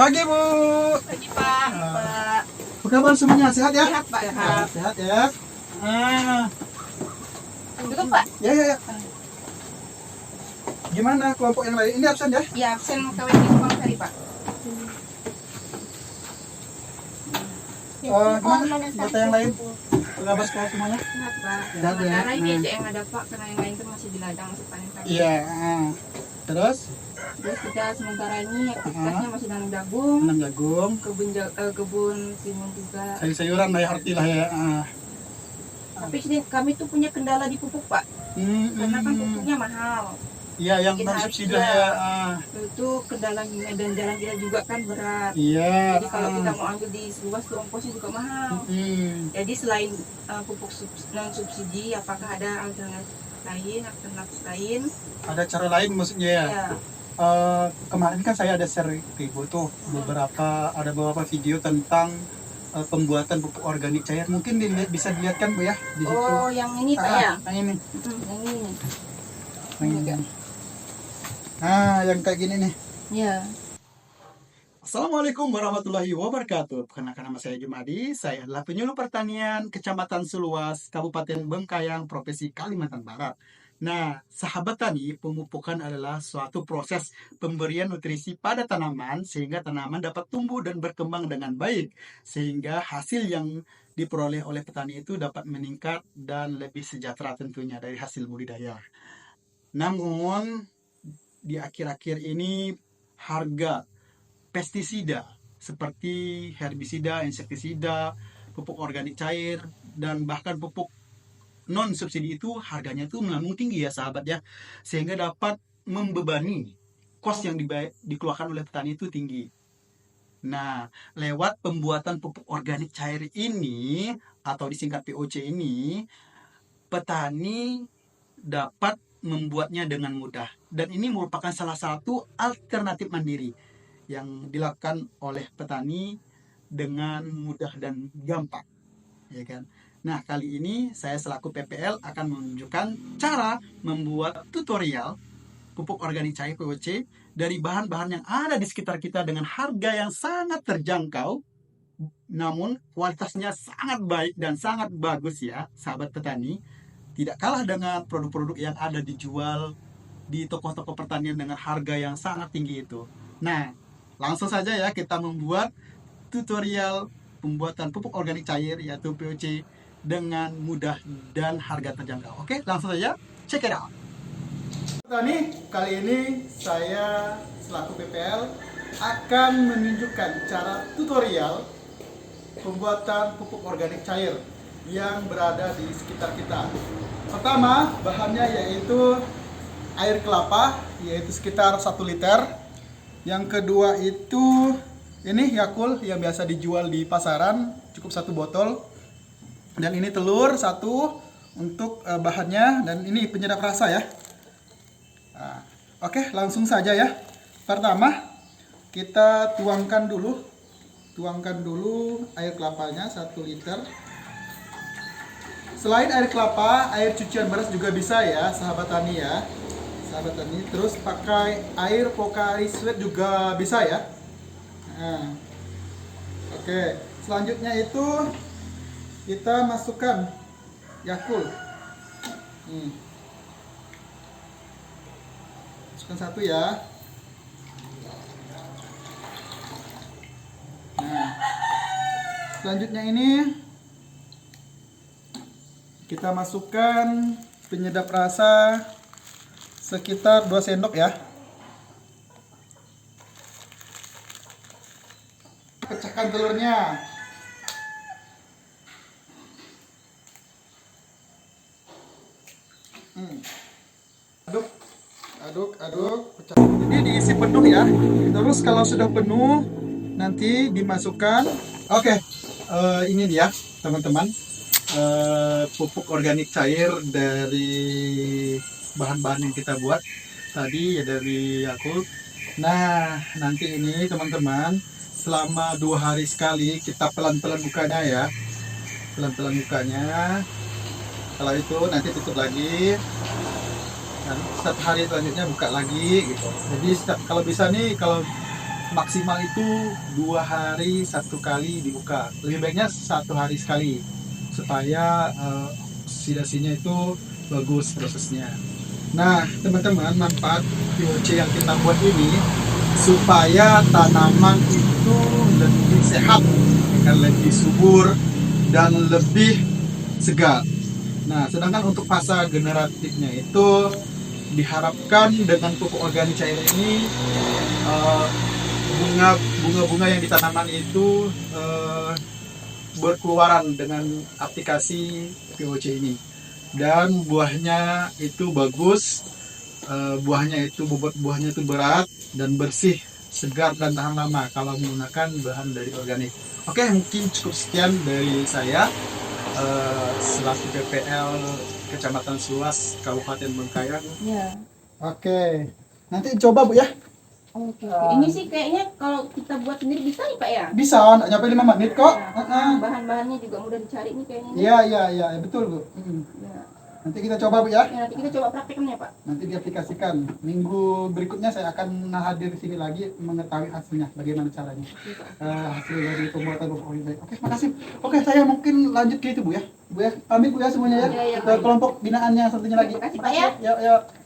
Pagi Bu. Pagi Pak. Pak. Apa kabar semuanya? Sehat ya? Sehat Pak. Sehat. Sehat ya. Duduk Pak. Ya. Gimana kelompok yang lain? Ini absen ya? Ya absen KWT Bang Ferry Pak. Gimana? Data yang lain? Kabar sekolah semuanya? Sehat Pak. Sehat ya? Sementara ini aja yang ada Pak, karena yang lain kan masih di ladang, masih panen-panen. Iya. Terus? Terus kita sementara ini aktivitasnya masih nanam jagung, Nanam jagung, kebun timun juga. sayur-sayuran lah ya, arti lah ya. Tapi sini kami tuh punya kendala di pupuk Pak, karena kan pupuknya mahal. Iya, yang non subsidi ya. Itu kendalanya, dan jalan kita juga kan berat. Iya. Jadi kalau kita mau ambil di seluas tuh ongkosnya juga mahal. Jadi selain pupuk non subsidi, apakah ada alternatif lain? Ada cara lain maksudnya ya? Ya. Kemarin kan saya ada share ke Ibu tuh ada beberapa video tentang pembuatan pupuk organik cair. Mungkin bisa dilihat kan Bu ya di situ. Oh, yang ini Pak ya? Yang ini. Yang ini. Yang ini. Yang kayak gini nih. Ya. Assalamualaikum warahmatullahi wabarakatuh. Perkenalkan nama saya Jumadi. Saya adalah penyuluh pertanian Kecamatan Seluas, Kabupaten Bengkayang, Provinsi Kalimantan Barat. Nah, sahabat tani, pemupukan adalah suatu proses pemberian nutrisi pada tanaman sehingga tanaman dapat tumbuh dan berkembang dengan baik, sehingga hasil yang diperoleh oleh petani itu dapat meningkat dan lebih sejahtera tentunya dari hasil budidaya. Namun, di akhir-akhir ini harga pestisida seperti herbisida, insektisida, pupuk organik cair, dan bahkan pupuk non subsidi itu harganya itu melambung tinggi ya sahabat ya, sehingga dapat membebani kos yang dikeluarkan oleh petani itu tinggi. Nah, lewat pembuatan pupuk organik cair ini atau disingkat POC ini, petani dapat membuatnya dengan mudah, dan ini merupakan salah satu alternatif mandiri yang dilakukan oleh petani dengan mudah dan gampang, ya kan? Nah, kali ini saya selaku PPL akan menunjukkan cara membuat tutorial pupuk organik cair POC dari bahan-bahan yang ada di sekitar kita dengan harga yang sangat terjangkau, namun kualitasnya sangat baik dan sangat bagus ya, sahabat petani. Tidak kalah dengan produk-produk yang ada dijual di toko-toko pertanian dengan harga yang sangat tinggi itu. Nah, langsung saja ya kita membuat tutorial pembuatan pupuk organik cair yaitu POC dengan mudah dan harga terjangkau. Oke, langsung saja check it out. Petani, kali ini saya selaku PPL akan menunjukkan cara tutorial pembuatan pupuk organik cair yang berada di sekitar kita. Pertama, bahannya yaitu air kelapa, yaitu sekitar 1 liter. Yang kedua itu ini Yakult yang biasa dijual di pasaran, cukup 1 botol. Dan ini telur 1 untuk bahannya, dan ini penyedap rasa ya. Nah, oke, langsung saja ya. Pertama, kita tuangkan dulu air kelapanya 1 liter. Selain air kelapa, air cucian beras juga bisa ya, sahabat tani ya. Sahabat tani, terus pakai air Pocari Sweat juga bisa ya. Nah, oke, selanjutnya itu kita masukkan Yakult. Masukkan 1 ya. Nah, selanjutnya ini kita masukkan penyedap rasa sekitar 2 sendok ya. Pecahkan telurnya. Aduk, pecah. Jadi diisi penuh ya. Terus kalau sudah penuh, nanti dimasukkan. Oke, ini dia teman-teman, pupuk organik cair dari bahan-bahan yang kita buat tadi ya, dari Yakult. Nah, nanti ini teman-teman, selama 2 hari sekali kita pelan-pelan bukanya ya. Pelan-pelan bukanya. Kalau itu nanti tutup lagi. Dan setiap hari selanjutnya buka lagi gitu. Jadi kalau bisa nih, kalau maksimal itu 2 hari 1 kali dibuka. Lebih baiknya 1 hari sekali supaya sidasinya itu bagus prosesnya. Nah, teman-teman, manfaat POC yang kita buat ini supaya tanaman itu lebih sehat, lebih subur dan lebih segar. Nah, sedangkan untuk fase generatifnya itu diharapkan dengan pupuk organik cair ini bunga-bunga yang ditanaman itu berkeluaran dengan aplikasi POC ini, dan buahnya itu bagus, buahnya itu bobot buahnya itu berat dan bersih, segar dan tahan lama kalau menggunakan bahan dari organik. Oke, mungkin cukup sekian dari saya selaku PPL Kecamatan Seluas Kabupaten Bengkayang. Ya. Oke, nanti coba Bu ya. Oke. Ini sih kayaknya kalau kita buat sendiri bisa nih Pak ya? Bisa, nggak nyampe 5 menit kok. Bahan-bahannya juga mudah dicari nih kayaknya. Iya, betul Bu. Ya. Nanti kita coba Bu ya. Ya, nanti kita coba prakteknya Pak. Nanti diaplikasikan. Minggu berikutnya saya akan hadir di sini lagi mengetahui hasilnya, bagaimana caranya. Hasil dari pembuatan pupuk organik. Oke, makasih. Oke, saya mungkin lanjut ke itu Bu ya. Bu ya, pamit Bu ya semuanya ya. Ya, Ke kelompok binaannya satunya lagi. Terima kasih Pak ya. Yuk.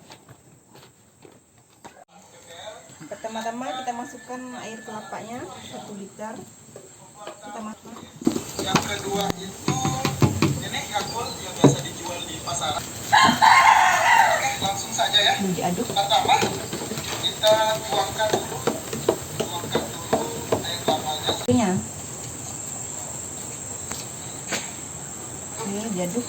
Pertama-tama kita masukkan air kelapanya 1 liter. Kita masukkan. Yang kedua itu ini Yakult yang biasa dijual di pasaran. Oke, langsung saja ya. Diaduk. Pertama kita tuangkan dulu air kelapanya. Oke, diaduk.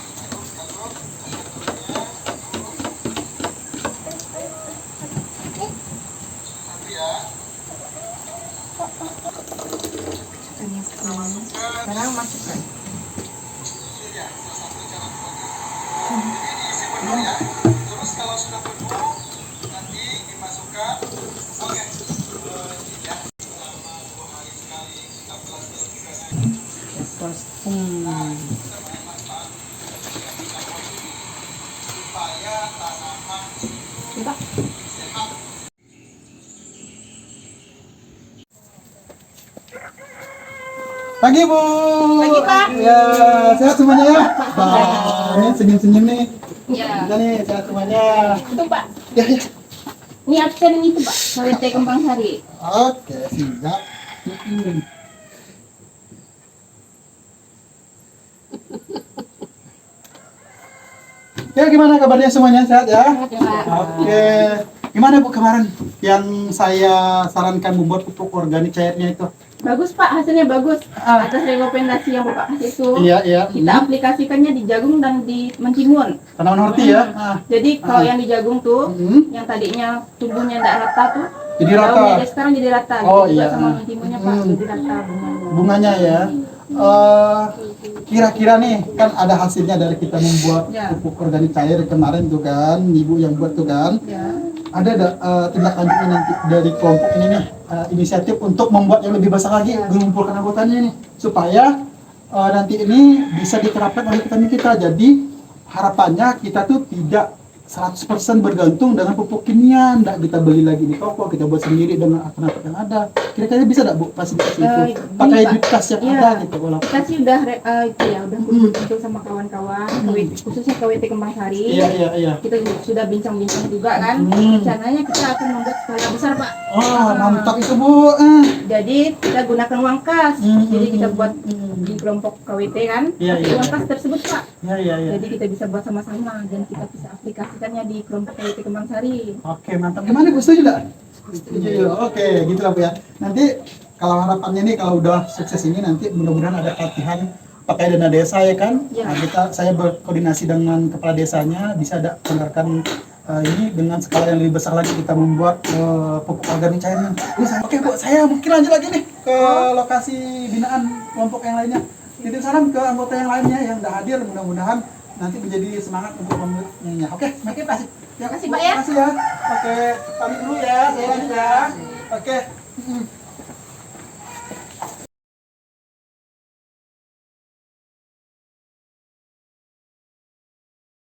Sekarang masukkan. Terus kalau sudah penuh nanti dimasukkan. Oke. Supaya tanaman Pak. Pagi Bu. Pagi Pak. Ya, sehat semuanya ya. Nah, ini senyum-senyum nih. Ya. Kita nih sehat semuanya. Itu Pak. Ya. Ini absen itu Pak. KWT Kembang Sari. Oke, siap. Ya, gimana kabarnya semuanya? Sehat ya? Sehat ya, Pak. Oke. Gimana Bu kemarin yang saya sarankan membuat pupuk organik cairnya itu? Bagus Pak, hasilnya bagus. Atas rekomendasi yang Bapak kasih itu, Iya. kita aplikasikannya di jagung dan di mentimun. Tanaman horti ya? Jadi kalau yang di jagung tuh, Hmm. yang tadinya tumbuhnya tidak rata tuh, Jadi rata. daunnya sekarang jadi rata. Oh, Gitu juga iya. sama mentimunnya Pak, jadi rata bunganya. Bunganya ya. Kira-kira nih kan ada hasilnya dari kita membuat Ya. pupuk organik cair kemarin tuh kan, ibu yang buat tuh kan. Ya. Ada tindak lanjutnya nanti dari kelompok ini nih, inisiatif untuk membuat yang lebih besar lagi, mengumpulkan anggotanya nih supaya nanti ini bisa diterapkan oleh kita. Jadi harapannya kita tuh tidak 100% bergantung dengan pupuk kimia, nggak kita beli lagi di toko, kita buat sendiri dengan alternatif yang ada. Kira-kira bisa nggak Bu fasilitasi itu? Pakai Pak. duit kas yang Iya. ada gitu kalau. Kita sih udah udah kumpul sama kawan-kawan, khususnya KWT Kembang Sari. Iya. Kita sudah bincang-bincang juga kan. Rencananya kita akan membuat skala besar Pak. Oh, mantap itu Bu. Jadi kita gunakan uang kas. Jadi kita buat di kelompok KWT kan. Iya. Uang kas tersebut Pak. Iya. Jadi kita bisa buat sama-sama dan kita bisa aplikasikannya di kelompok KWT Kembang Sari. Oke, mantap. Gimana Bu, setuju nggak? Setuju. Oke, gitu lah Bu ya. Nanti kalau harapannya nih kalau udah sukses ini nanti mudah-mudahan ada pelatihan pakai dana desa ya kan. Ya. Nah, saya berkoordinasi dengan kepala desanya bisa ada dengarkan ini dengan skala yang lebih besar lagi kita membuat pupuk organik cairnya. Oke Bu, saya mungkin lanjut lagi nih ke lokasi binaan kelompok yang lainnya. Titip salam ke anggota yang lainnya yang udah hadir, mudah-mudahan nanti menjadi semangat untuk membuatnya. Oke, semakin kasih. Terima kasih Pak ya. Terima kasih ya. Oke, pamit dulu ya. Saya lanjut ya. Oke.